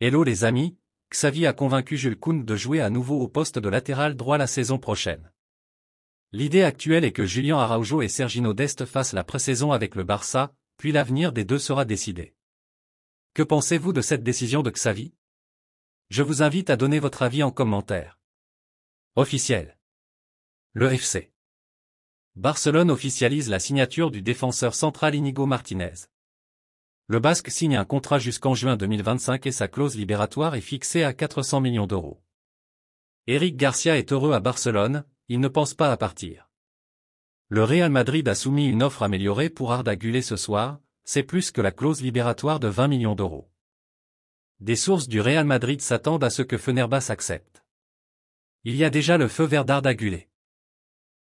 Hello les amis, Xavi a convaincu Jules Koundé de jouer à nouveau au poste de latéral droit la saison prochaine. L'idée actuelle est que Julián Araujo et Sergiño Dest fassent la pré-saison avec le Barça, puis l'avenir des deux sera décidé. Que pensez-vous de cette décision de Xavi? Je vous invite à donner votre avis en commentaire. Officiel. Le FC Barcelone officialise la signature du défenseur central Íñigo Martínez. Le Basque signe un contrat jusqu'en juin 2025 et sa clause libératoire est fixée à 400 millions d'euros. Eric Garcia est heureux à Barcelone, il ne pense pas à partir. Le Real Madrid a soumis une offre améliorée pour Arda Güler ce soir, c'est plus que la clause libératoire de 20 millions d'euros. Des sources du Real Madrid s'attendent à ce que Fenerbahçe accepte. Il y a déjà le feu vert d'Arda Güler.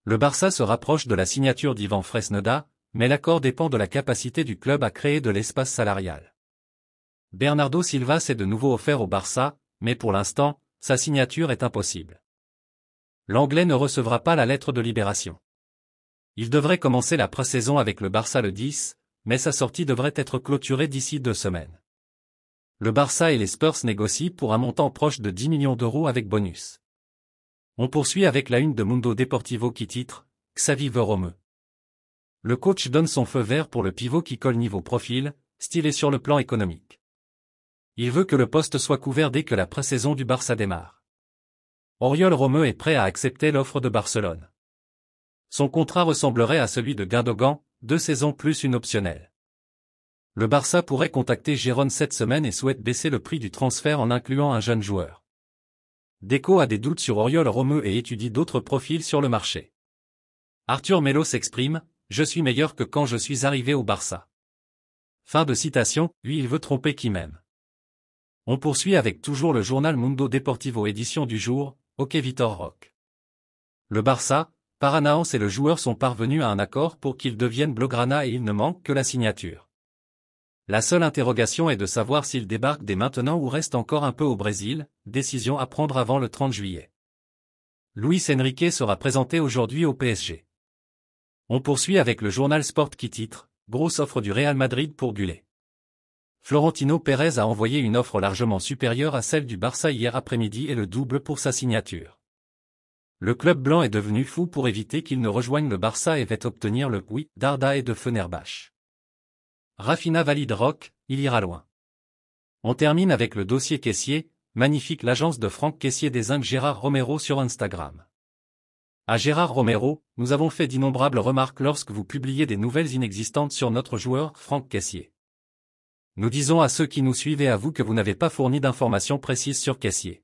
Le Barça se rapproche de la signature d'Ivan Fresneda, mais l'accord dépend de la capacité du club à créer de l'espace salarial. Bernardo Silva s'est de nouveau offert au Barça, mais pour l'instant, sa signature est impossible. L'Anglais ne recevra pas la lettre de libération. Il devrait commencer la pré-saison avec le Barça le 10, mais sa sortie devrait être clôturée d'ici 2 semaines. Le Barça et les Spurs négocient pour un montant proche de 10 millions d'euros avec bonus. On poursuit avec la une de Mundo Deportivo qui titre « Xavi veut Romeu ». Le coach donne son feu vert pour le pivot qui colle niveau profil, stylé sur le plan économique. Il veut que le poste soit couvert dès que la pré-saison du Barça démarre. Oriol Romeu est prêt à accepter l'offre de Barcelone. Son contrat ressemblerait à celui de Gundogan, 2 saisons plus une optionnelle. Le Barça pourrait contacter Gérone cette semaine et souhaite baisser le prix du transfert en incluant un jeune joueur. Deco a des doutes sur Oriol Romeu et étudie d'autres profils sur le marché. Arthur Melo s'exprime. Je suis meilleur que quand je suis arrivé au Barça. Fin de citation, lui il veut tromper qui m'aime. On poursuit avec toujours le journal Mundo Deportivo édition du jour, OK Vitor Roque. Le Barça, Paranaense et le joueur sont parvenus à un accord pour qu'il devienne blaugrana et il ne manque que la signature. La seule interrogation est de savoir s'il débarque dès maintenant ou reste encore un peu au Brésil, décision à prendre avant le 30 juillet. Luis Enrique sera présenté aujourd'hui au PSG. On poursuit avec le journal Sport qui titre « Grosse offre du Real Madrid pour Güler ». Florentino Pérez a envoyé une offre largement supérieure à celle du Barça hier après-midi et le double pour sa signature. Le club blanc est devenu fou pour éviter qu'il ne rejoigne le Barça et va obtenir le oui d'Arda et de Fenerbahçe. Rafinha valide Roque, il ira loin. On termine avec le dossier caissier, magnifique l'agence de Franck Caissier désigne Gérard Romero sur Instagram. À Gérard Romero, nous avons fait d'innombrables remarques lorsque vous publiez des nouvelles inexistantes sur notre joueur, Franck Caissier. Nous disons à ceux qui nous suivent et à vous que vous n'avez pas fourni d'informations précises sur Caissier.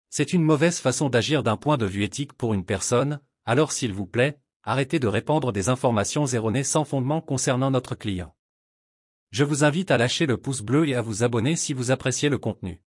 C'est une mauvaise façon d'agir d'un point de vue éthique pour une personne, alors s'il vous plaît, arrêtez de répandre des informations erronées sans fondement concernant notre client. Je vous invite à lâcher le pouce bleu et à vous abonner si vous appréciez le contenu.